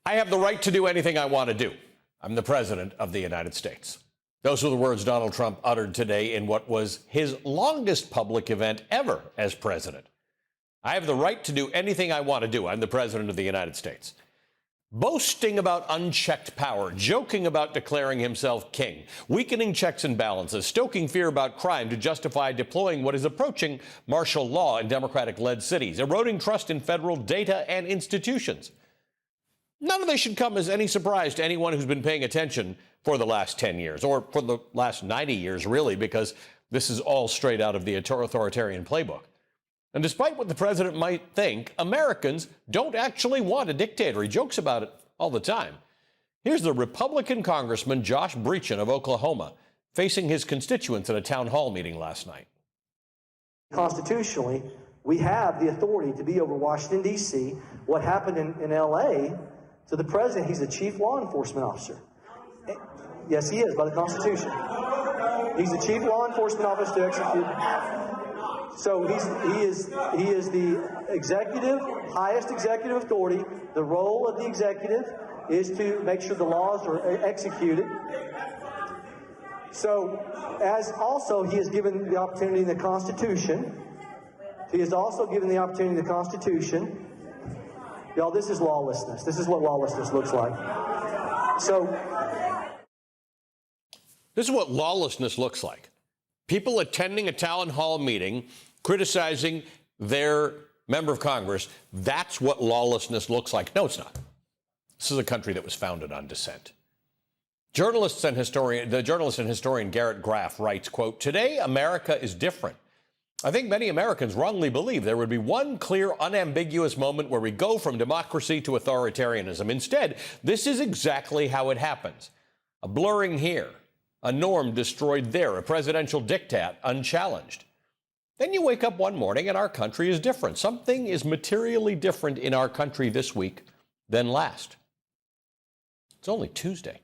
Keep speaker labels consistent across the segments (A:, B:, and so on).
A: I have the right to do anything I want to do. I'm the president of the United States. Those were the words Donald Trump uttered today in what was his longest public event ever as president. I have the right to do anything I want to do. I'm the president of the United States. Boasting about unchecked power, joking about declaring himself king, weakening checks and balances, stoking fear about crime to justify deploying what is approaching martial law in Democratic-led cities, eroding trust in federal data and institutions. None of this should come as any surprise to anyone who's been paying attention for the last 10 years, or for the last 90 years, really, because this is all straight out of the authoritarian playbook. And despite what the president might think, Americans don't actually want a dictator. He jokes about it all the time. Here's the Republican Congressman Josh Breachin of Oklahoma facing his constituents at a town hall meeting last night.
B: Constitutionally, we have the authority to be over Washington, D.C. What happened in L.A. to the president, he's a chief law enforcement officer. Yes, he is, by the Constitution. He's the chief law enforcement officer to execute. So he is the executive, highest executive authority. The role of the executive is to make sure the laws are executed. So, as also he is given the opportunity in the Constitution. He is also given the opportunity in the Constitution. Y'all, this is lawlessness. This is what lawlessness looks like.
A: This is what lawlessness looks like. People attending a town hall meeting, criticizing their member of Congress. That's what lawlessness looks like. No, it's not. This is a country that was founded on dissent. The journalist and historian Garrett Graff writes, quote, "Today, America is different. I think many Americans wrongly believe there would be one clear, unambiguous moment where we go from democracy to authoritarianism. Instead, this is exactly how it happens. A blurring here, a norm destroyed there, a presidential diktat unchallenged. Then you wake up one morning and our country is different. Something is materially different in our country this week than last." It's only Tuesday.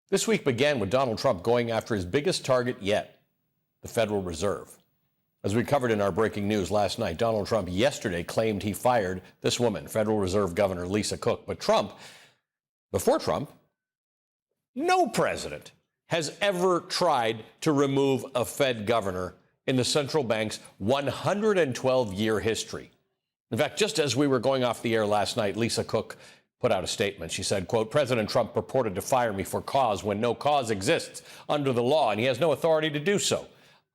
A: This week began with Donald Trump going after his biggest target yet, the Federal Reserve. As we covered in our breaking news last night, Donald Trump yesterday claimed he fired this woman, Federal Reserve Governor Lisa Cook. But before Trump, no president has ever tried to remove a Fed governor in the central bank's 112-year history. In fact, just as we were going off the air last night, Lisa Cook put out a statement. She said, quote, "President Trump purported to fire me for cause when no cause exists under the law, and he has no authority to do so.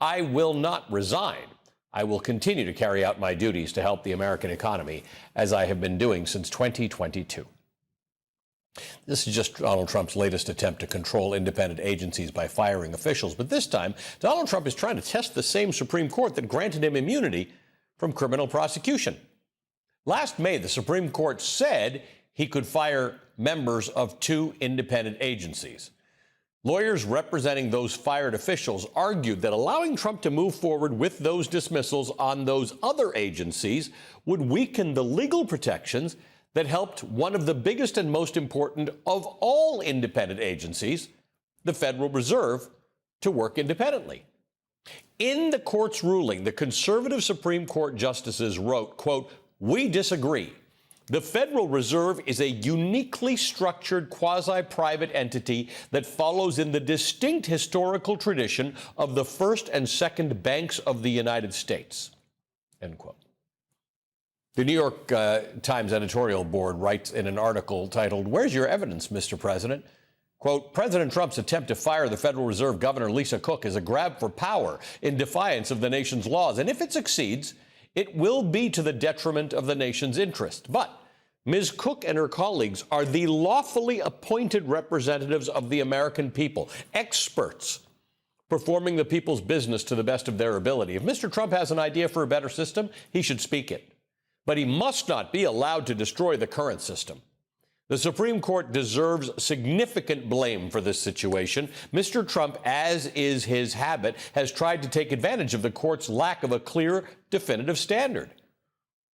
A: I will not resign. I will continue to carry out my duties to help the American economy, as I have been doing since 2022. This is just Donald Trump's latest attempt to control independent agencies by firing officials. But this time, Donald Trump is trying to test the same Supreme Court that granted him immunity from criminal prosecution. Last May, the Supreme Court said he could fire members of 2 independent agencies. Lawyers representing those fired officials argued that allowing Trump to move forward with those dismissals on those other agencies would weaken the legal protections that helped one of the biggest and most important of all independent agencies, the Federal Reserve, to work independently. In the court's ruling, the conservative Supreme Court justices wrote, quote, "We disagree. The Federal Reserve is a uniquely structured quasi-private entity that follows in the distinct historical tradition of the first and second banks of the United States," end quote. The New York Times editorial board writes in an article titled, "Where's your evidence, Mr. President?" Quote, "President Trump's attempt to fire the Federal Reserve Governor Lisa Cook is a grab for power in defiance of the nation's laws. And if it succeeds, it will be to the detriment of the nation's interest. But Ms. Cook and her colleagues are the lawfully appointed representatives of the American people, experts performing the people's business to the best of their ability. If Mr. Trump has an idea for a better system, he should speak it. But he must not be allowed to destroy the current system. The Supreme Court deserves significant blame for this situation. Mr. Trump, as is his habit, has tried to take advantage of the court's lack of a clear, definitive standard.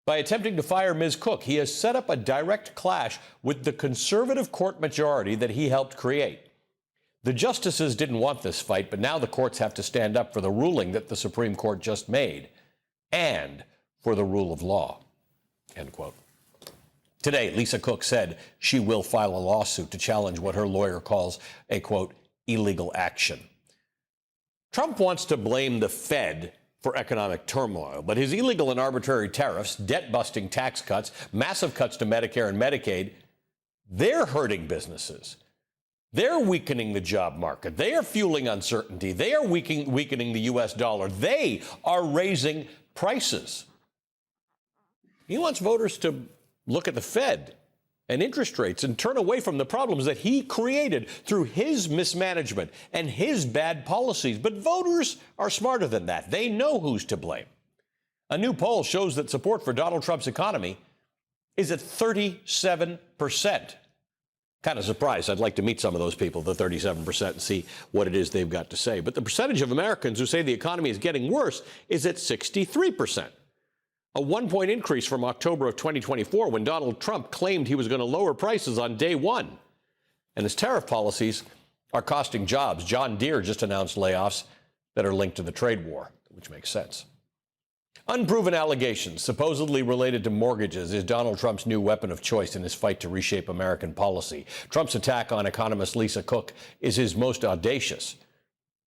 A: By attempting to fire Ms. Cook, he has set up a direct clash with the conservative court majority that he helped create. The justices didn't want this fight, but now the courts have to stand up for the ruling that the Supreme Court just made and for the rule of law," end quote. Today, Lisa Cook said she will file a lawsuit to challenge what her lawyer calls a, quote, illegal action. Trump wants to blame the Fed for economic turmoil, but his illegal and arbitrary tariffs, debt-busting tax cuts, massive cuts to Medicare and Medicaid, they're hurting businesses. They're weakening the job market. They are fueling uncertainty. They are weakening the U.S. dollar. They are raising prices. He wants voters to look at the Fed and interest rates and turn away from the problems that he created through his mismanagement and his bad policies. But voters are smarter than that. They know who's to blame. A new poll shows that support for Donald Trump's economy is at 37%. Kind of surprised. I'd like to meet some of those people, the 37%, and see what it is they've got to say. But the percentage of Americans who say the economy is getting worse is at 63%. A 1-point increase from October of 2024 when Donald Trump claimed he was going to lower prices on day one. And his tariff policies are costing jobs. John Deere just announced layoffs that are linked to the trade war, which makes sense. Unproven allegations, supposedly related to mortgages, is Donald Trump's new weapon of choice in his fight to reshape American policy. Trump's attack on economist Lisa Cook is his most audacious.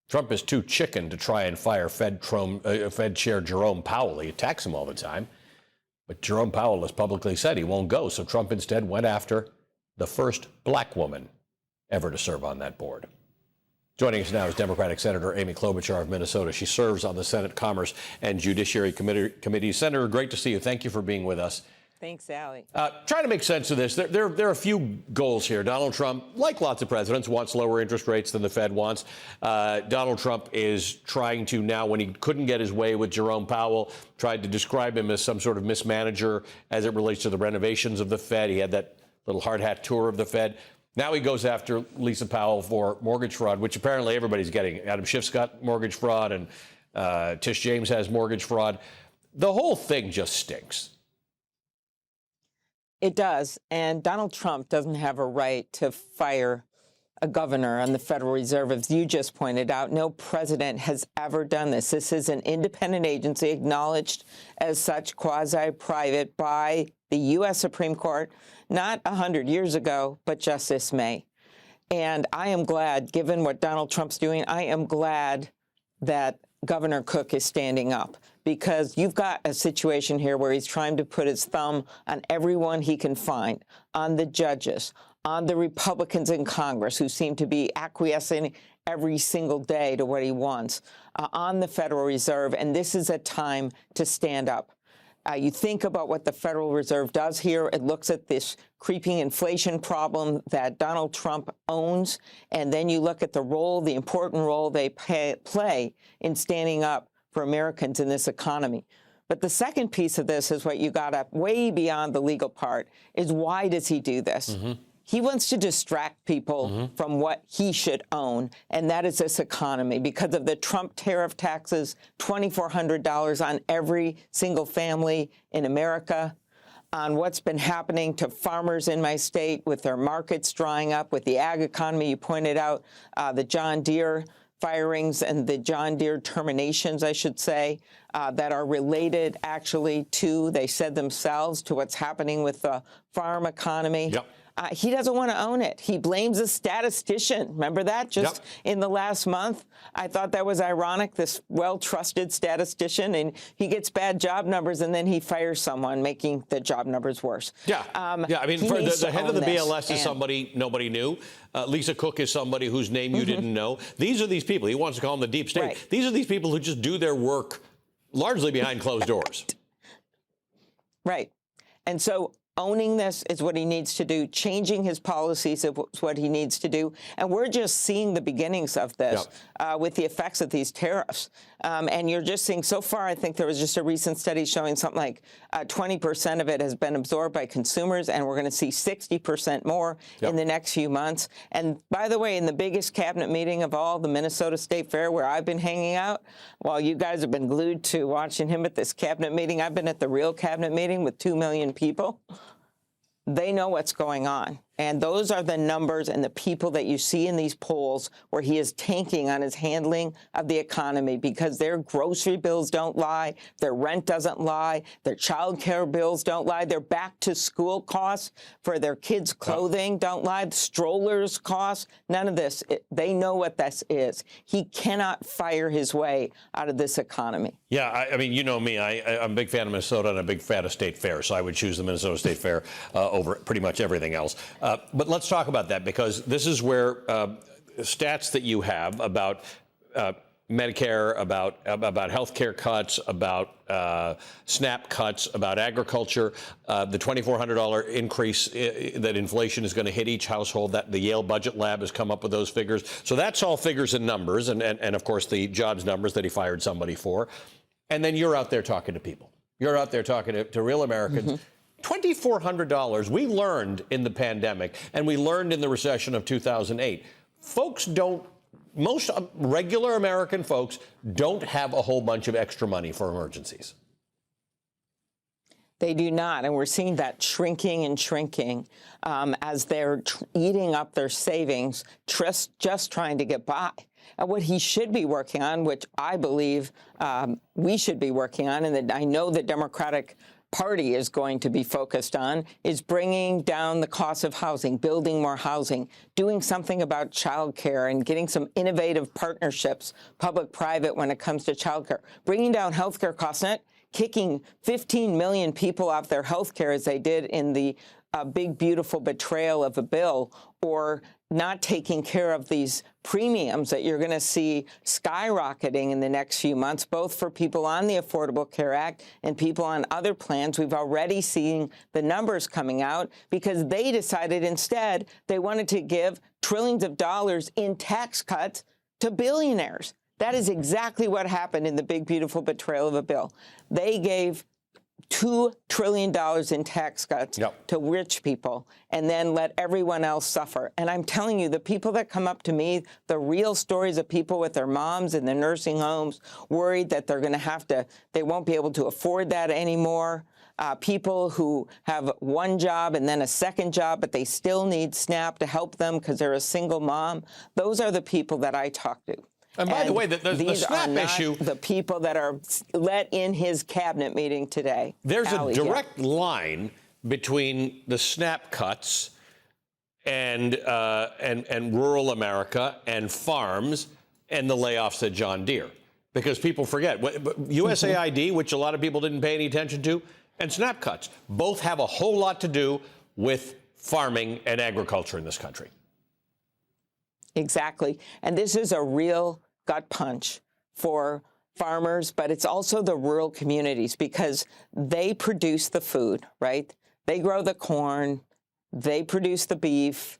A: Trump is too chicken to try and fire Fed Chair Jerome Powell. He attacks him all the time. But Jerome Powell has publicly said he won't go, so Trump instead went after the first black woman ever to serve on that board. Joining us now is Democratic Senator Amy Klobuchar of Minnesota. She serves on the Senate Commerce and Judiciary Committee. Senator, great to see you. Thank you for being with us.
C: Thanks, Allie.
A: Trying to make sense of this. There are a few goals here. Donald Trump, like lots of presidents, wants lower interest rates than the Fed wants. Donald Trump is trying to now, when he couldn't get his way with Jerome Powell, tried to describe him as some sort of mismanager as it relates to the renovations of the Fed. He had that little hard hat tour of the Fed. Now he goes after Lisa Powell for mortgage fraud, which apparently everybody's getting. Adam Schiff's got mortgage fraud, and Tish James has mortgage fraud. The whole thing just stinks.
C: It does. And Donald Trump doesn't have a right to fire a governor on the Federal Reserve. As you just pointed out, no president has ever done this. This is an independent agency acknowledged as such, quasi-private, by the U.S. Supreme Court, not 100 years ago, but just this May. And I am glad, given what Donald Trump's doing, I am glad that Governor Cook is standing up, because you've got a situation here where he's trying to put his thumb on everyone he can find, on the judges, on the Republicans in Congress who seem to be acquiescing every single day to what he wants, on the Federal Reserve. And this is a time to stand up. You think about what the Federal Reserve does here. It looks at this creeping inflation problem that Donald Trump owns, and then you look at the role, the important role they play in standing up for Americans in this economy. But the second piece of this is what you got up way beyond the legal part, is why does he do this? Mm-hmm. He wants to distract people from what he should own, and that is this economy. Because of the Trump tariff taxes, $2,400 on every single family in America, on what's been happening to farmers in my state with their markets drying up, with the ag economy. You pointed out the John Deere firings and the John Deere terminations, I should say, that are related actually to, they said themselves, to what's happening with the farm economy. Yep. He doesn't want to own it. He blames a statistician. Remember that? Just in the last month? I thought that was ironic, this well-trusted statistician, and he gets bad job numbers, and then he fires someone, making the job numbers worse.
A: Yeah, I mean, for the head of the BLS is somebody nobody knew. Lisa Cook is somebody whose name you didn't know. These are these people. He wants to call them the deep state. Right. These are these people who just do their work largely behind closed doors.
C: Right. And so owning this is what he needs to do. Changing his policies is what he needs to do. And we're just seeing the beginnings of this with the effects of these tariffs. And you're just seeing, so far, I think there was just a recent study showing something like 20% of it has been absorbed by consumers, and we're going to see 60% more in the next few months. And by the way, in the biggest cabinet meeting of all, the Minnesota State Fair, where I've been hanging out, while you guys have been glued to watching him at this cabinet meeting, I've been at the real cabinet meeting with 2 million people. They know what's going on. And those are the numbers and the people that you see in these polls where he is tanking on his handling of the economy because their grocery bills don't lie, their rent doesn't lie, their child care bills don't lie, their back-to-school costs for their kids' clothing don't lie, the strollers costs, none of this. They know what this is. He cannot fire his way out of this economy.
A: Yeah, I mean, you know me. I'm a big fan of Minnesota and a big fan of State Fair, so I would choose the Minnesota State Fair over pretty much everything else. But let's talk about that, because this is where stats that you have about Medicare, about health care cuts, about SNAP cuts, about agriculture, the $2,400 increase that inflation is going to hit each household, that the Yale Budget Lab has come up with those figures. So that's all figures and numbers, and of course the jobs numbers that he fired somebody for. And then you're out there talking to people. You're out there talking to real Americans. $2,400, we learned in the pandemic, and we learned in the recession of 2008. Most regular American folks don't have a whole bunch of extra money for emergencies.
C: They do not, and we're seeing that shrinking and shrinking as they're eating up their savings, just trying to get by. And what he should be working on, which I believe we should be working on, and that I know the Democratic Party is going to be focused on, is bringing down the cost of housing, building more housing, doing something about childcare and getting some innovative partnerships, public-private, when it comes to childcare, bringing down healthcare costs, not kicking 15 million people off their healthcare as they did in the big, beautiful betrayal of a bill, or not taking care of these premiums that you're going to see skyrocketing in the next few months, both for people on the Affordable Care Act and people on other plans. We've already seen the numbers coming out because they decided instead they wanted to give trillions of dollars in tax cuts to billionaires. That is exactly what happened in the big, beautiful betrayal of a bill. They gave $2 trillion in tax cuts to rich people and then let everyone else suffer. And I'm telling you, the people that come up to me, the real stories of people with their moms in the nursing homes, worried that they're going to they won't be able to afford that anymore. People who have one job and then a second job, but they still need SNAP to help them because they're a single mom. Those are the people that I talk to.
A: And by the way, the SNAP issue,
C: the people that are let in his cabinet meeting today.
A: There's a direct line between the SNAP cuts and rural America and farms and the layoffs at John Deere, because people forget USAID, which a lot of people didn't pay any attention to, and SNAP cuts both have a whole lot to do with farming and agriculture in this country.
C: Exactly. And this is a real gut punch for farmers, but it's also the rural communities because they produce the food, right? They grow the corn, they produce the beef,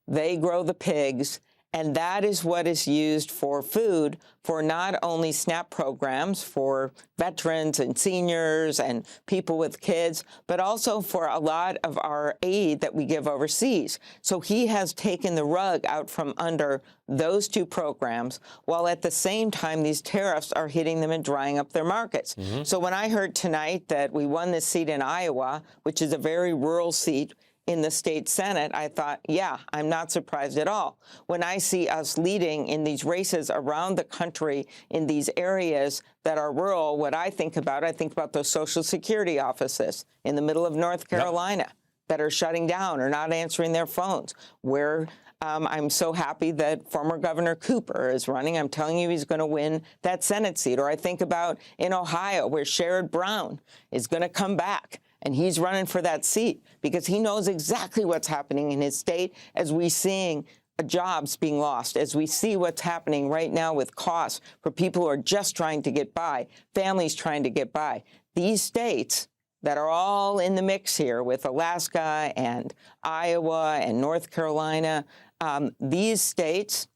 C: they grow the pigs, and that is what is used for food for not only SNAP programs for veterans and seniors and people with kids, but also for a lot of our aid that we give overseas. So he has taken the rug out from under those two programs, while at the same time these tariffs are hitting them and drying up their markets. So when I heard tonight that we won this seat in Iowa, which is a very rural seat, in the state Senate, I thought, yeah, I'm not surprised at all. When I see us leading in these races around the country in these areas that are rural, what I think about those Social Security offices in the middle of North Carolina that are shutting down or not answering their phones, where I'm so happy that former Governor Cooper is running. I'm telling you, he's going to win that Senate seat. Or I think about in Ohio, where Sherrod Brown is going to come back. And he's running for that seat because he knows exactly what's happening in his state as we seeing jobs being lost, as we see what's happening right now with costs for people who are just trying to get by, families trying to get by. These states that are all in the mix here with Alaska and Iowa and North Carolina, these states,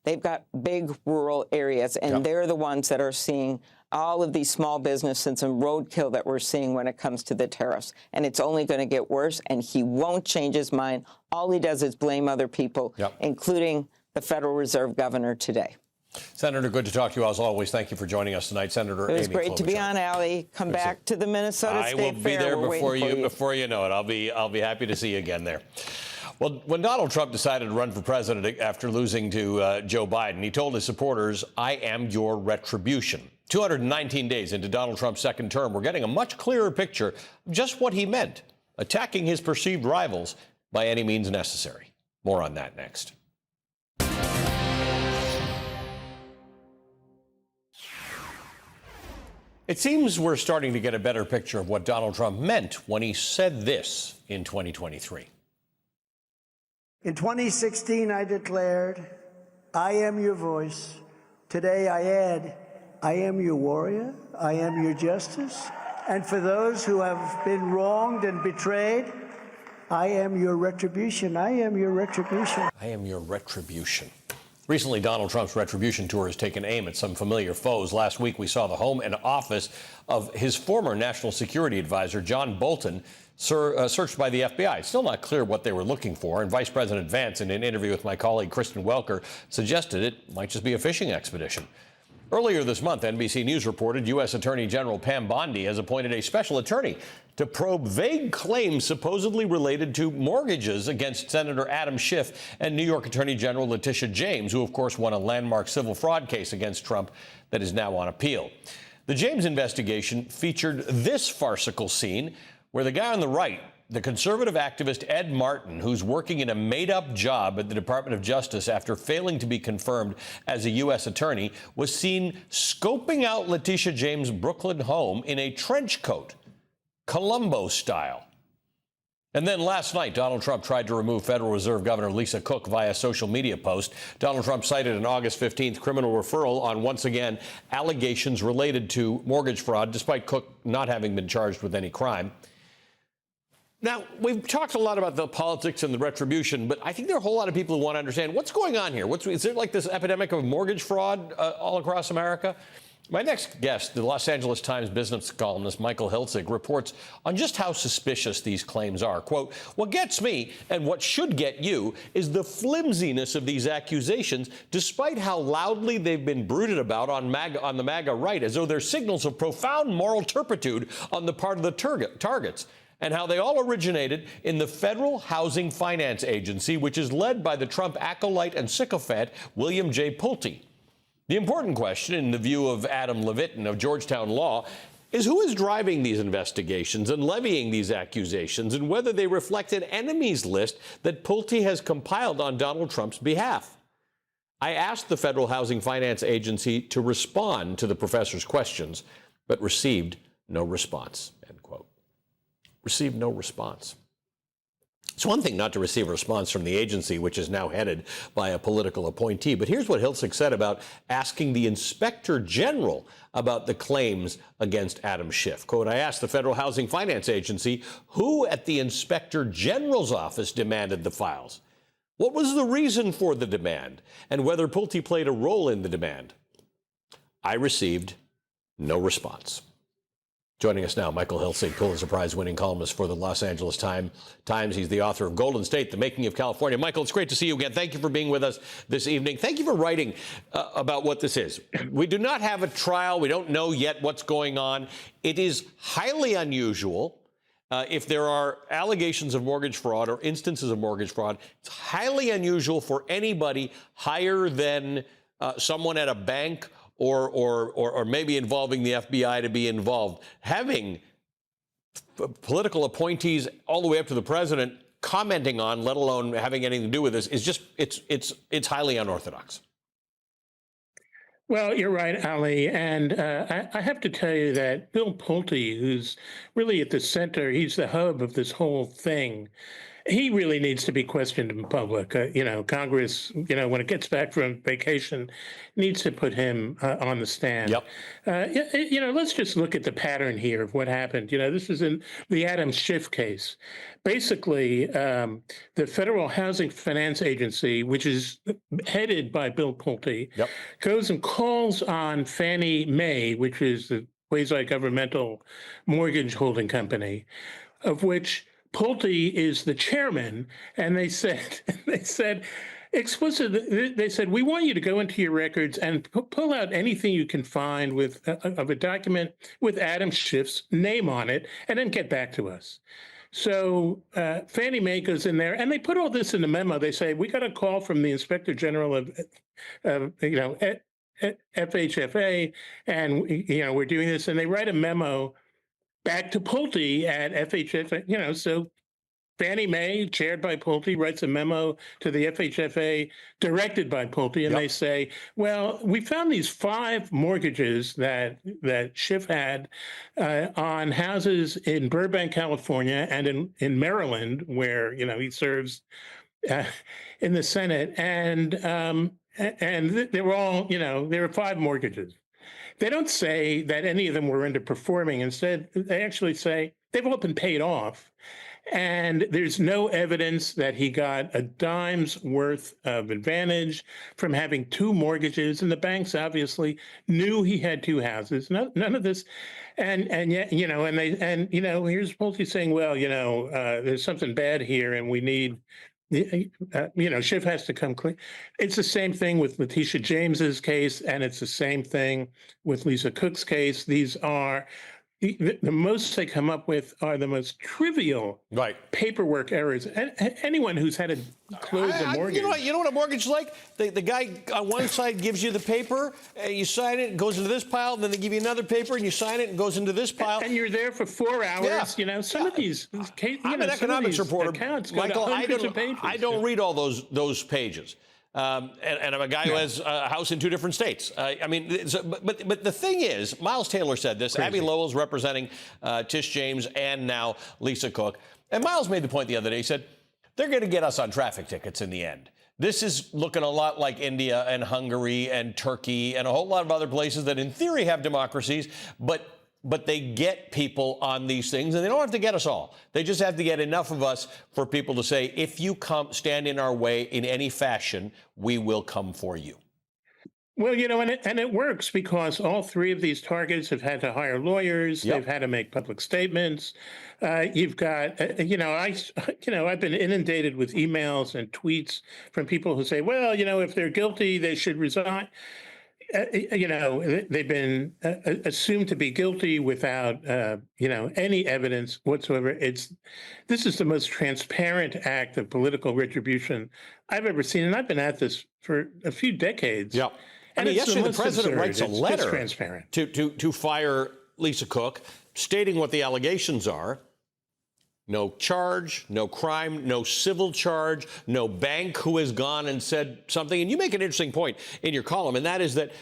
C: they've got big rural areas, and they're the ones that are seeing all of these small businesses and roadkill that we're seeing when it comes to the tariffs. And it's only going to get worse, and he won't change his mind. All he does is blame other people, including the Federal Reserve governor today.
A: Senator, good to talk to you as always. Thank you for joining us tonight. Senator Amy Klobuchar.
C: It was great to be on, Allie. Come back to the Minnesota State Fair.
A: I will be there before you know it. I'll be happy to see you again there. Well, when Donald Trump decided to run for president after losing to Joe Biden, he told his supporters, "I am your retribution." 219 days into Donald Trump's second term, we're getting a much clearer picture of just what he meant, attacking his perceived rivals by any means necessary. More on that next. It seems we're starting to get a better picture of what Donald Trump meant when he said this in 2023.
D: In 2016, I declared, "I am your voice." Today, I add, "I am your warrior. I am your justice. And for those who have been wronged and betrayed, I am your retribution. I am your retribution."
A: I am your retribution. Recently, Donald Trump's retribution tour has taken aim at some familiar foes. Last week, we saw the home and office of his former national security advisor, John Bolton, searched by the FBI. It's still not clear what they were looking for, and Vice President Vance, in an interview with my colleague Kristen Welker, suggested it might just be a fishing expedition. Earlier this month, NBC News reported U.S. Attorney General Pam Bondi has appointed a special attorney to probe vague claims supposedly related to mortgages against Senator Adam Schiff and New York Attorney General Letitia James, who, of course, won a landmark civil fraud case against Trump that is now on appeal. The James investigation featured this farcical scene where the guy on the right, the conservative activist Ed Martin, who's working in a made-up job at the Department of Justice after failing to be confirmed as a U.S. attorney, was seen scoping out Letitia James' Brooklyn home in a trench coat, Columbo style. And then last night, Donald Trump tried to remove Federal Reserve Governor Lisa Cook via social media post. Donald Trump cited an August 15th criminal referral on, once again, allegations related to mortgage fraud, despite Cook not having been charged with any crime. Now, we've talked a lot about the politics and the retribution, but I think there are a whole lot of people who want to understand what's going on here. Is there like this epidemic of mortgage fraud all across America? My next guest, the Los Angeles Times business columnist Michael Hiltzik, reports on just how suspicious these claims are. Quote, "What gets me, and what should get you, is the flimsiness of these accusations, despite how loudly they've been bruited about on the MAGA right, as though they're signals of profound moral turpitude on the part of the targets, and how they all originated in the Federal Housing Finance Agency, which is led by the Trump acolyte and sycophant William J. Pulte. The important question, in the view of Adam Levitin of Georgetown Law, is who is driving these investigations and levying these accusations, and whether they reflect an enemies list that Pulte has compiled on Donald Trump's behalf. I asked the Federal Housing Finance Agency to respond to the professor's questions, but received no response," end quote. Received no response. It's one thing not to receive a response from the agency, which is now headed by a political appointee. But here's what Hiltzik said about asking the Inspector General about the claims against Adam Schiff. Quote, "I asked the Federal Housing Finance Agency who at the Inspector General's office demanded the files, what was the reason for the demand, and whether Pulte played a role in the demand. I received no response." Joining us now, Michael Hiltzik, Pulitzer Prize-winning columnist for the Los Angeles Times. He's the author of Golden State, The Making of California. Michael, it's great to see you again. Thank you for being with us this evening. Thank you for writing about what this is. We do not have a trial. We don't know yet what's going on. It is highly unusual. If there are allegations of mortgage fraud or instances of mortgage fraud, it's highly unusual for anybody higher than someone at a bank or maybe involving the FBI to be involved. Having political appointees all the way up to the president commenting on, let alone having anything to do with this, is just, it's highly unorthodox.
E: Well, you're right, Ali. And I have to tell you that Bill Pulte, who's really at the center, he's the hub of this whole thing. He really needs to be questioned in public. Congress, when it gets back from vacation, needs to put him on the stand.
A: Yep.
E: Let's just look at the pattern here of what happened. This is in the Adam Schiff case. Basically, the Federal Housing Finance Agency, which is headed by Bill Pulte,
A: Yep.
E: goes and calls on Fannie Mae, which is the quasi-governmental mortgage holding company, of which Pulte is the chairman, and they said explicitly, they said, we want you to go into your records and pull out anything you can find of a document with Adam Schiff's name on it, and then get back to us. So Fannie Mae goes in there, and they put all this in the memo. They say, we got a call from the Inspector General of FHFA, and we're doing this, and they write a memo back to Pulte at FHFA. So Fannie Mae, chaired by Pulte, writes a memo to the FHFA directed by Pulte, and they say, well, we found these 5 mortgages that Schiff had on houses in Burbank, California, and in Maryland, where he serves in the Senate, and they were all there were 5 mortgages. They don't say that any of them were underperforming. Instead, they actually say they've all been paid off. And there's no evidence that he got a dime's worth of advantage from having 2 mortgages. And the banks obviously knew he had 2 houses. None of this. And yet, here's Pulte saying, well, there's something bad here and we need, Schiff has to come clean. It's the same thing with Letitia James's case, and it's the same thing with Lisa Cook's case. These are the most they come up with are the most trivial paperwork errors. Anyone who's had to close a mortgage.
A: You know what a mortgage is like? The guy on one side gives you the paper, you sign it, it goes into this pile, then they give you another paper, and you sign it, and it goes into this pile.
E: And you're there for 4 hours. Some of these cases.
A: I'm an economics reporter, Michael. I don't read all those pages. And I'm a guy who has a house in 2 different states. But the thing is, Miles Taylor said this. Abby Lowell's representing Tish James and now Lisa Cook. And Miles made the point the other day. He said, they're going to get us on traffic tickets in the end. This is looking a lot like India and Hungary and Turkey and a whole lot of other places that in theory have democracies, but they get people on these things, and they don't have to get us all. They just have to get enough of us for people to say, if you stand in our way in any fashion, we will come for you.
E: Well, and it works because all 3 of these targets have had to hire lawyers. They've had to make public statements. You've got, I've been inundated with emails and tweets from people who say, well, if they're guilty, they should resign. They've been assumed to be guilty without, any evidence whatsoever. This is the most transparent act of political retribution I've ever seen, and I've been at this for a few decades.
A: Yeah,
E: and
A: yesterday the president writes a letter
E: transparent.
A: to fire Lisa Cook, stating what the allegations are. No charge, no crime, no civil charge, no bank who has gone and said something. And you make an interesting point in your column, and that is that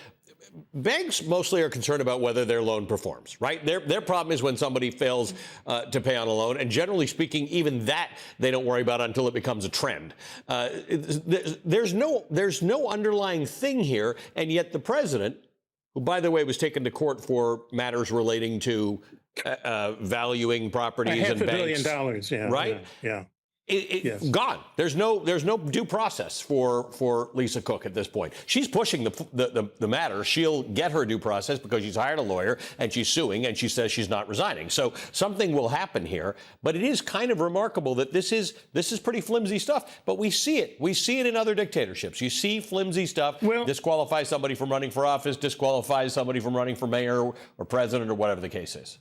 A: banks mostly are concerned about whether their loan performs, right? Their problem is when somebody fails to pay on a loan. And generally speaking, even that they don't worry about until it becomes a trend. There's no underlying thing here. And yet the president, who, by the way, was taken to court for matters relating to valuing properties and banks.
E: $500 million,
A: right?
E: Yeah.
A: Yes. Gone. There's no due process for Lisa Cook at this point. She's pushing the matter. She'll get her due process because she's hired a lawyer and she's suing and she says she's not resigning. So something will happen here. But it is kind of remarkable that this is pretty flimsy stuff. But we see it. We see it in other dictatorships. You see flimsy stuff. Disqualifies somebody from running for office. Disqualifies somebody from running for mayor or president or whatever the case is.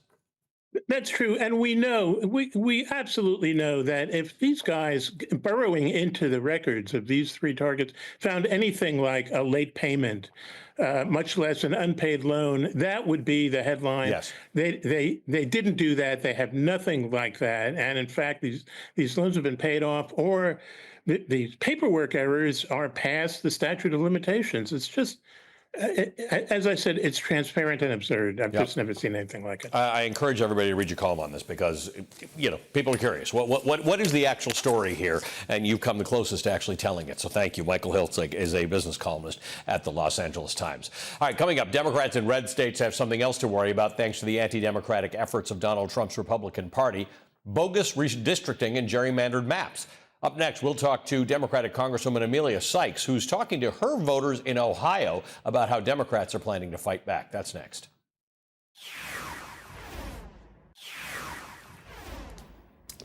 E: That's true. And we know, we absolutely know that if these guys burrowing into the records of these 3 targets found anything like a late payment, much less an unpaid loan, that would be the headline.
A: Yes.
E: They didn't do that. They have nothing like that. And in fact, these loans have been paid off, or these paperwork errors are past the statute of limitations. It's just, as I said, it's transparent and absurd. I've just never seen anything like it.
A: I encourage everybody to read your column on this because, people are curious. What is the actual story here? And you've come the closest to actually telling it. So thank you. Michael Hiltzik is a business columnist at the Los Angeles Times. All right, coming up, Democrats in red states have something else to worry about thanks to the anti-democratic efforts of Donald Trump's Republican Party, bogus redistricting and gerrymandered maps. Up next, we'll talk to Democratic Congresswoman Emilia Sykes, who's talking to her voters in Ohio about how Democrats are planning to fight back. That's next.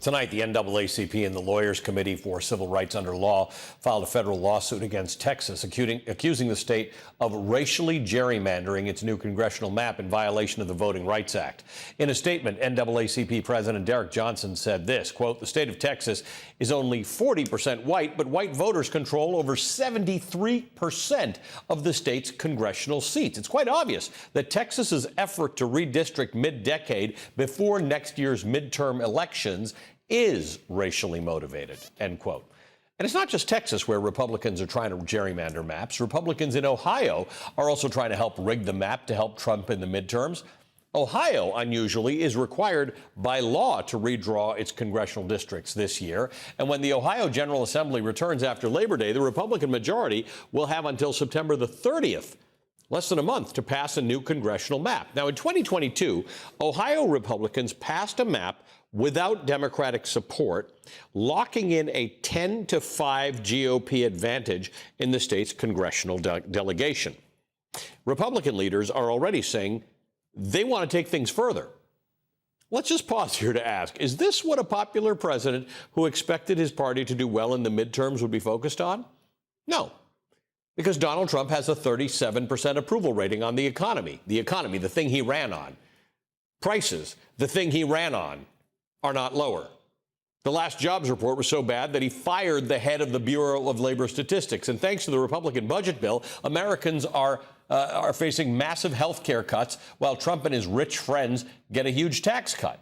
A: Tonight, the NAACP and the Lawyers Committee for Civil Rights Under Law filed a federal lawsuit against Texas, accusing the state of racially gerrymandering its new congressional map in violation of the Voting Rights Act. In a statement, NAACP President Derek Johnson said this, quote, "The state of Texas is only 40% white, but white voters control over 73% of the state's congressional seats. It's quite obvious that Texas's effort to redistrict mid-decade before next year's midterm elections is racially motivated," end quote. And it's not just Texas where Republicans are trying to gerrymander maps. Republicans in Ohio are also trying to help rig the map to help Trump in the midterms. Ohio, unusually, is required by law to redraw its congressional districts this year. And when the Ohio General Assembly returns after Labor Day, the Republican majority will have until September the 30th, less than a month, to pass a new congressional map. Now, in 2022, Ohio Republicans passed a map without Democratic support, locking in a 10-5 GOP advantage in the state's congressional delegation. Republican leaders are already saying they want to take things further. Let's just pause here to ask, is this what a popular president who expected his party to do well in the midterms would be focused on? No, because Donald Trump has a 37% approval rating on the economy, the thing he ran on. Prices, the thing he ran on, are not lower. The last jobs report was so bad that he fired the head of the Bureau of Labor Statistics. And thanks to the Republican budget bill, Americans are facing massive health care cuts while Trump and his rich friends get a huge tax cut.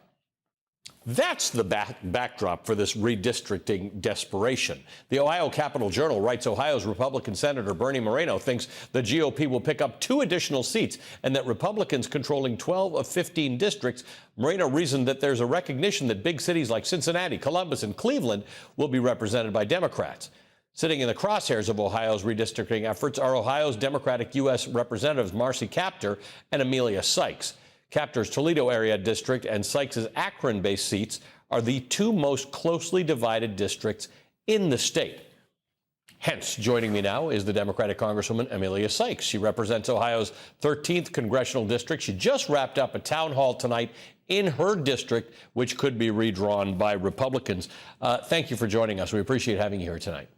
A: That's the backdrop for this redistricting desperation. The Ohio Capitol Journal writes Ohio's Republican Senator Bernie Moreno thinks the GOP will pick up 2 additional seats and that Republicans controlling 12 of 15 districts. Moreno reasoned that there's a recognition that big cities like Cincinnati, Columbus, and Cleveland will be represented by Democrats. Sitting in the crosshairs of Ohio's redistricting efforts are Ohio's Democratic U.S. Representatives Marcy Kaptur and Amelia Sykes. Kaptur's Toledo area district and Sykes' Akron-based seats are the 2 most closely divided districts in the state. Hence, joining me now is the Democratic Congresswoman Amelia Sykes. She represents Ohio's 13th congressional district. She just wrapped up a town hall tonight in her district, which could be redrawn by Republicans. Thank you for joining us. We appreciate having you here tonight.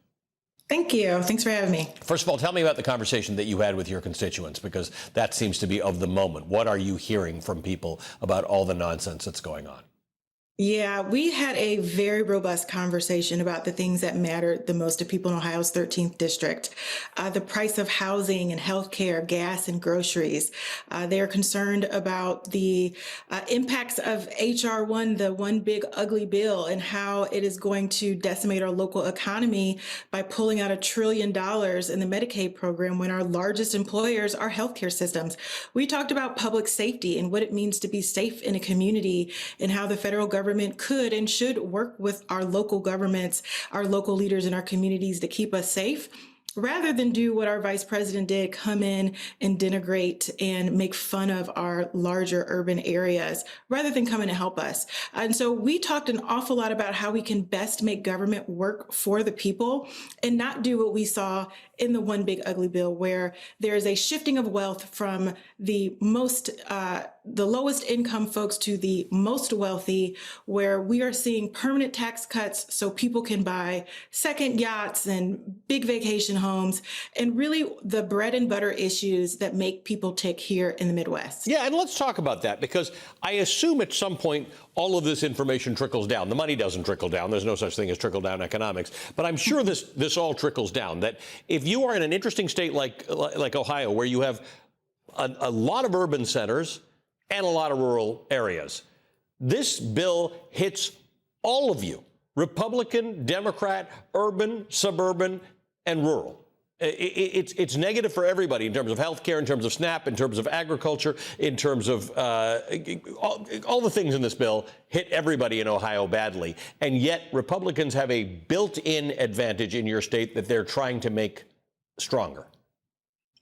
F: Thank you. Thanks for having me.
A: First of all, tell me about the conversation that you had with your constituents, because that seems to be of the moment. What are you hearing from people about all the nonsense that's going on?
F: Yeah, we had a very robust conversation about the things that matter the most to people in Ohio's 13th district. The price of housing and healthcare, gas and groceries. They are concerned about the impacts of H.R. 1, the one big ugly bill, and how it is going to decimate our local economy by pulling out $1 trillion in the Medicaid program when our largest employers are healthcare systems. We talked about public safety and what it means to be safe in a community and how the federal government could and should work with our local governments, our local leaders in our communities to keep us safe, rather than do what our vice president did, come in and denigrate and make fun of our larger urban areas, rather than come in and help us. And so we talked an awful lot about how we can best make government work for the people and not do what we saw in the one big ugly bill, where there is a shifting of wealth from the lowest income folks to the most wealthy, where we are seeing permanent tax cuts so people can buy second yachts and big vacation homes, and really the bread and butter issues that make people tick here in the Midwest.
A: Yeah, and let's talk about that, because I assume at some point all of this information trickles down. The money doesn't trickle down. There's no such thing as trickle-down economics. But I'm sure this all trickles down, that if you are in an interesting state like Ohio, where you have a lot of urban centers and a lot of rural areas, this bill hits all of you, Republican, Democrat, urban, suburban, and rural. It's negative for everybody in terms of health care, in terms of SNAP, in terms of agriculture, in terms of all the things in this bill hit everybody in Ohio badly. And yet Republicans have a built-in advantage in your state that they're trying to make stronger.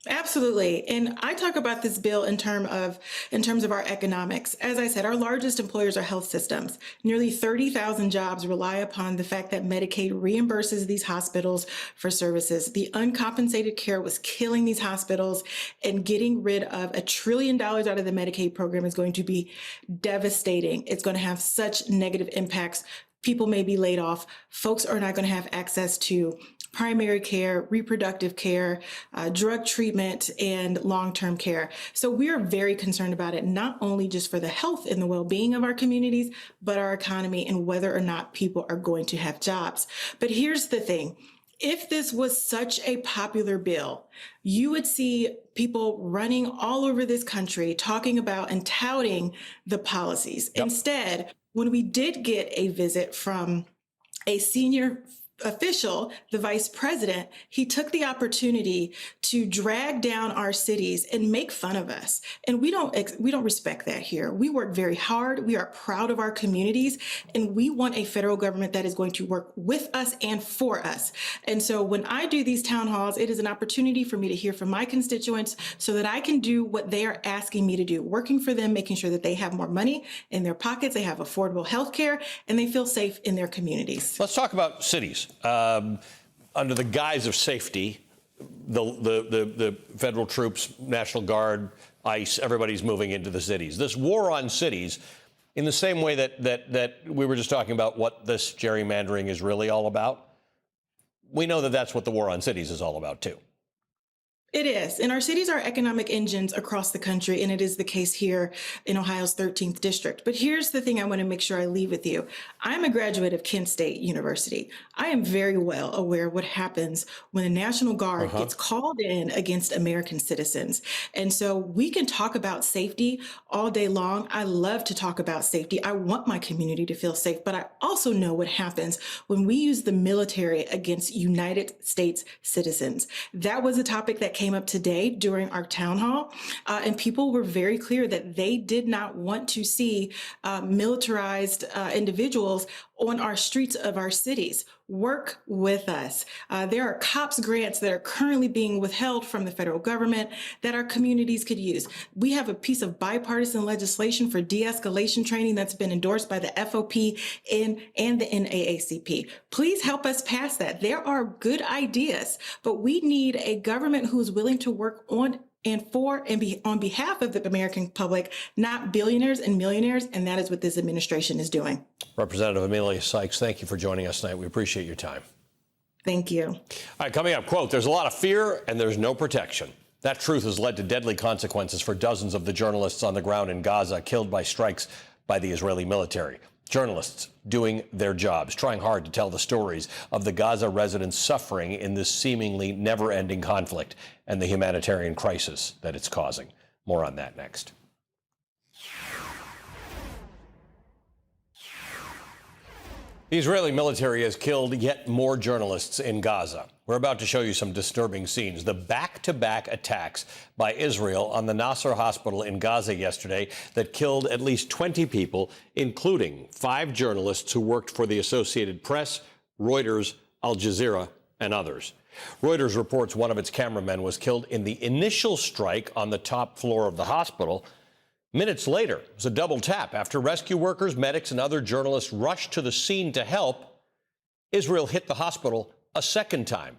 F: Absolutely. And I talk about this bill in terms of our economics. As I said, our largest employers are health systems. Nearly 30,000 jobs rely upon the fact that Medicaid reimburses these hospitals for services. The uncompensated care was killing these hospitals, and getting rid of $1 trillion out of the Medicaid program is going to be devastating. It's going to have such negative impacts People may be laid off. Folks are not going to have access to primary care, reproductive care, drug treatment, and long-term care. So we are very concerned about it, not only just for the health and the well-being of our communities, but our economy and whether or not people are going to have jobs. But here's the thing. If this was such a popular bill, you would see people running all over this country talking about and touting the policies. Yep. Instead, when we did get a visit from a senior official, the vice president, he took the opportunity to drag down our cities and make fun of us. And we don't respect that here. We work very hard. We are proud of our communities, and we want a federal government that is going to work with us and for us. And so when I do these town halls, it is an opportunity for me to hear from my constituents so that I can do what they are asking me to do, working for them, making sure that they have more money in their pockets, they have affordable health care, and they feel safe in their communities.
A: Let's talk about cities. Under the guise of safety, the federal troops, National Guard, ICE, everybody's moving into the cities. This war on cities, in the same way that we were just talking about what this gerrymandering is really all about, we know that that's what the war on cities is all about, too.
F: It is. And our cities are economic engines across the country, and it is the case here in Ohio's 13th district. But here's the thing I want to make sure I leave with you. I'm a graduate of Kent State University. I am very well aware of what happens when the National Guard gets called in against American citizens. And so we can talk about safety all day long. I love to talk about safety. I want my community to feel safe, but I also know what happens when we use the military against United States citizens. That was a topic that came up today during our town hall, and people were very clear that they did not want to see militarized individuals on our streets of our cities. Work with us. There are COPS grants that are currently being withheld from the federal government that our communities could use. We have a piece of bipartisan legislation for de-escalation training that's been endorsed by the FOP and the NAACP. Please help us pass that. There are good ideas, but we need a government who's willing to work on and for and on behalf of the American public, not billionaires and millionaires, and that is what this administration is doing.
A: Representative Emilia Sykes, thank you for joining us tonight. We appreciate your time.
F: Thank you.
A: All right, coming up, quote, there's a lot of fear and there's no protection. That truth has led to deadly consequences for dozens of the journalists on the ground in Gaza killed by strikes by the Israeli military. Journalists doing their jobs, trying hard to tell the stories of the Gaza residents suffering in this seemingly never-ending conflict and the humanitarian crisis that it's causing. More on that next. The Israeli military has killed yet more journalists in Gaza. We're about to show you some disturbing scenes. The back-to-back attacks by Israel on the Nasser hospital in Gaza yesterday that killed at least 20 people, including 5 journalists who worked for the Associated Press, Reuters, Al Jazeera, and others. Reuters reports one of its cameramen was killed in the initial strike on the top floor of the hospital. Minutes later, it was a double tap. After rescue workers, medics, and other journalists rushed to the scene to help, Israel hit the hospital a second time.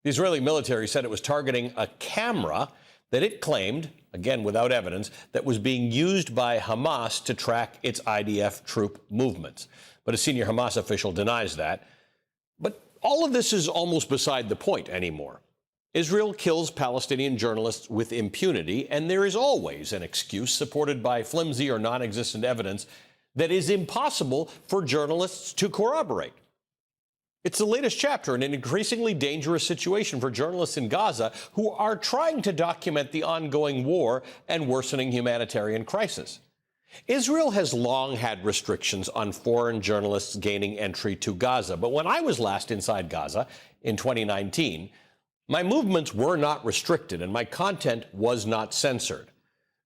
A: The Israeli military said it was targeting a camera that it claimed, again without evidence, that was being used by Hamas to track its IDF troop movements. But a senior Hamas official denies that. But all of this is almost beside the point anymore. Israel kills Palestinian journalists with impunity, and there is always an excuse supported by flimsy or non-existent evidence that is impossible for journalists to corroborate. It's the latest chapter in an increasingly dangerous situation for journalists in Gaza who are trying to document the ongoing war and worsening humanitarian crisis. Israel has long had restrictions on foreign journalists gaining entry to Gaza, but when I was last inside Gaza in 2019, my movements were not restricted and my content was not censored.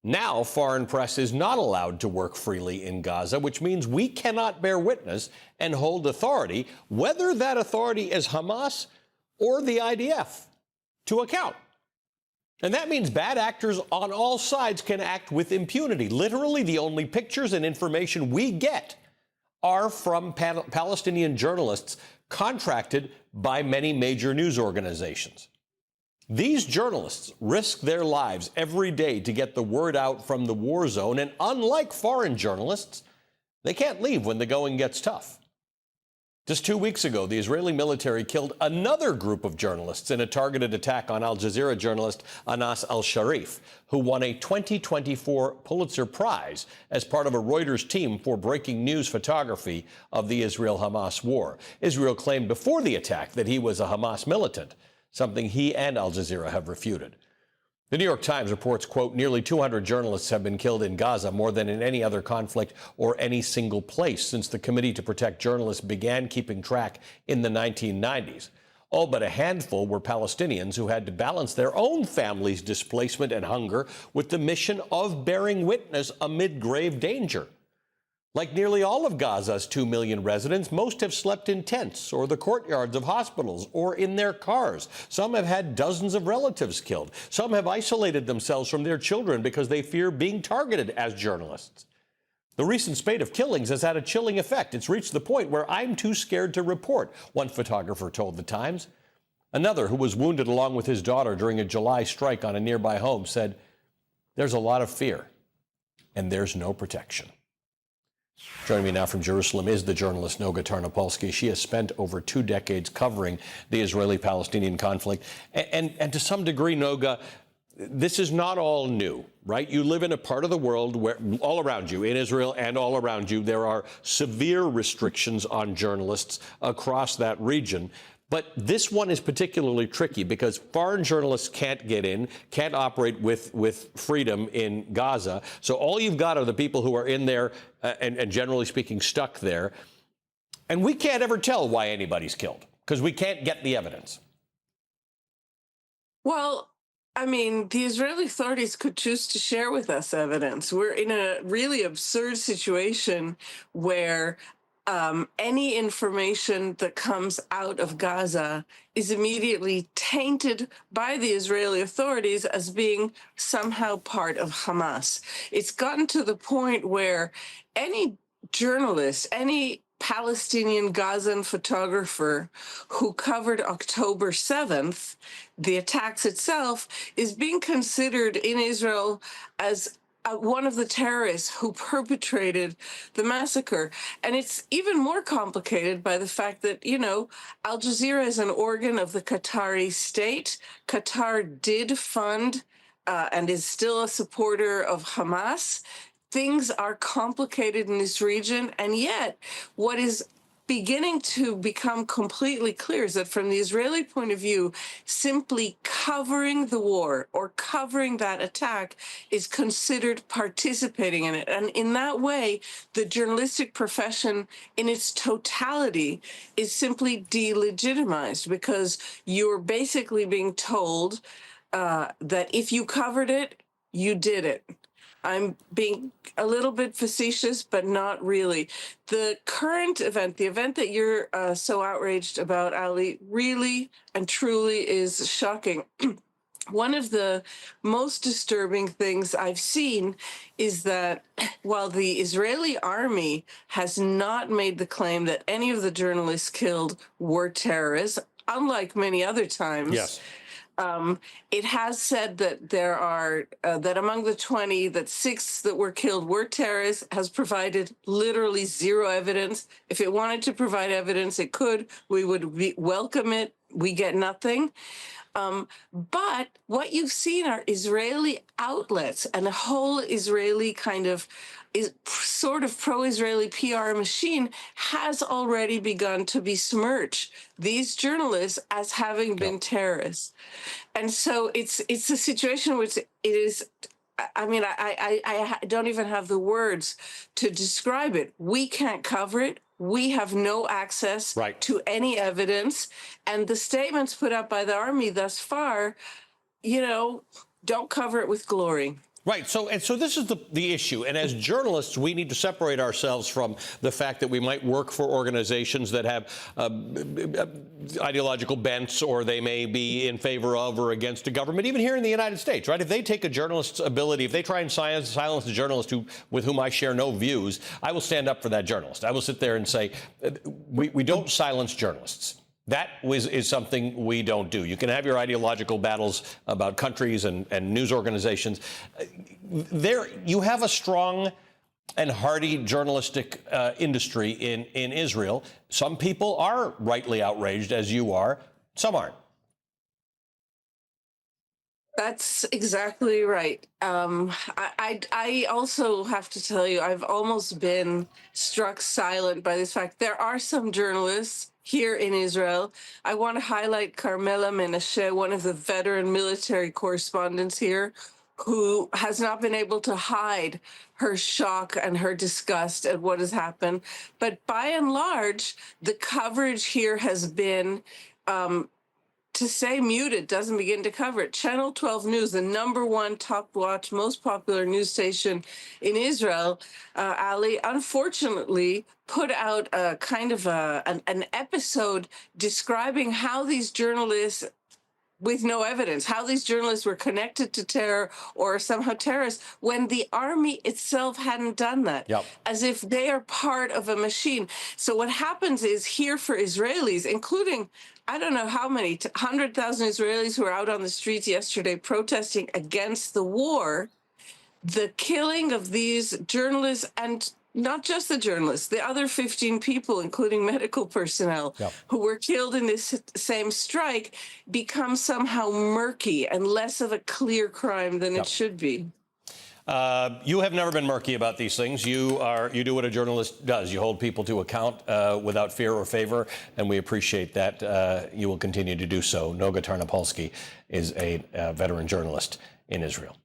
A: Now, foreign press is not allowed to work freely in Gaza, which means we cannot bear witness and hold authority, whether that authority is Hamas or the IDF, to account. And that means bad actors on all sides can act with impunity. Literally, the only pictures and information we get are from Palestinian journalists contracted by many major news organizations. These journalists risk their lives every day to get the word out from the war zone, and unlike foreign journalists, they can't leave when the going gets tough. Just 2 weeks ago, the Israeli military killed another group of journalists in a targeted attack on Al Jazeera journalist Anas al-Sharif, who won a 2024 Pulitzer Prize as part of a Reuters team for breaking news photography of the Israel-Hamas war. Israel claimed before the attack that he was a Hamas militant, something he and Al Jazeera have refuted. The New York Times reports, quote, nearly 200 journalists have been killed in Gaza, more than in any other conflict or any single place since the Committee to Protect Journalists began keeping track in the 1990s. All but a handful were Palestinians who had to balance their own families' displacement and hunger with the mission of bearing witness amid grave danger. Like nearly all of Gaza's 2 million residents, most have slept in tents or the courtyards of hospitals or in their cars. Some have had dozens of relatives killed. Some have isolated themselves from their children because they fear being targeted as journalists. The recent spate of killings has had a chilling effect. It's reached the point where I'm too scared to report, one photographer told The Times. Another, who was wounded along with his daughter during a July strike on a nearby home, said, "There's a lot of fear, and there's no protection." Joining me now from Jerusalem is the journalist Noga Tarnopolsky. She has spent over 2 decades covering the Israeli-Palestinian conflict. And to some degree, Noga, this is not all new, right? You live in a part of the world where all around you, in Israel and all around you, there are severe restrictions on journalists across that region. But this one is particularly tricky because foreign journalists can't get in, can't operate with freedom in Gaza. So all you've got are the people who are in there and generally speaking stuck there. And we can't ever tell why anybody's killed because we can't get the evidence.
G: Well, I mean, the Israeli authorities could choose to share with us evidence. We're in a really absurd situation where any information that comes out of Gaza is immediately tainted by the Israeli authorities as being somehow part of Hamas. It's gotten to the point where any journalist, any Palestinian Gazan photographer who covered October 7th, the attacks itself, is being considered in Israel as one of the terrorists who perpetrated the massacre. And it's even more complicated by the fact that, you know, Al Jazeera is an organ of the Qatari state. Qatar did fund and is still a supporter of Hamas. Things are complicated in this region. And yet, what is beginning to become completely clear is that from the Israeli point of view, simply covering the war or covering that attack is considered participating in it. And in that way, the journalistic profession in its totality is simply delegitimized because you're basically being told that if you covered it, you did it. I'm being a little bit facetious, but not really. The current event, the event that you're so outraged about, Ali, really and truly is shocking. One of the most disturbing things I've seen is that while the Israeli army has not made the claim that any of the journalists killed were terrorists, unlike many other times,
A: Yes.
G: It has said that there are, that among the 20, that 6 that were killed were terrorists, has provided literally zero evidence. If it wanted to provide evidence, it could. We would welcome it. We get nothing. But what you've seen are Israeli outlets and a whole Israeli kind of sort of pro-Israeli PR machine has already begun to besmirch these journalists as having been terrorists. And so it's a situation which it is, I mean, I don't even have the words to describe it. We can't cover it. We have no access to any evidence. And the statements put out by the army thus far, you know, don't cover it with glory.
A: Right. So this is the issue. And as journalists, we need to separate ourselves from the fact that we might work for organizations that have ideological bents, or they may be in favor of or against a government, even here in the United States. Right. If they take a journalist's ability, if they try and silence a journalist with whom I share no views, I will stand up for that journalist. I will sit there and say, we don't silence journalists. That is something we don't do. You can have your ideological battles about countries and news organizations. There, you have a strong and hardy journalistic industry in Israel. Some people are rightly outraged, as you are. Some aren't.
G: That's exactly right. I also have to tell you, I've almost been struck silent by this fact. There are some journalists here in Israel. I want to highlight Carmela Menashe, one of the veteran military correspondents here, who has not been able to hide her shock and her disgust at what has happened. But by and large, the coverage here has been to say muted doesn't begin to cover it. Channel 12 News, the #1 top watch, most popular news station in Israel, Ali, unfortunately put out a kind of an episode describing how these journalists, with no evidence, how these journalists were connected to terror or somehow terrorists when the army itself hadn't done that,
A: Yep.
G: as if they are part of a machine. So what happens is here for Israelis, including, I don't know how many, 100,000 Israelis who were out on the streets yesterday protesting against the war, the killing of these journalists, and not just the journalists, the other 15 people, including medical personnel,
A: Yep.
G: who were killed in this same strike, becomes somehow murky and less of a clear crime than
A: Yep.
G: it should be.
A: You have never been murky about these things. You do what a journalist does. You hold people to account without fear or favor, and we appreciate that. You will continue to do so. Noga Tarnopolsky is a veteran journalist in Israel.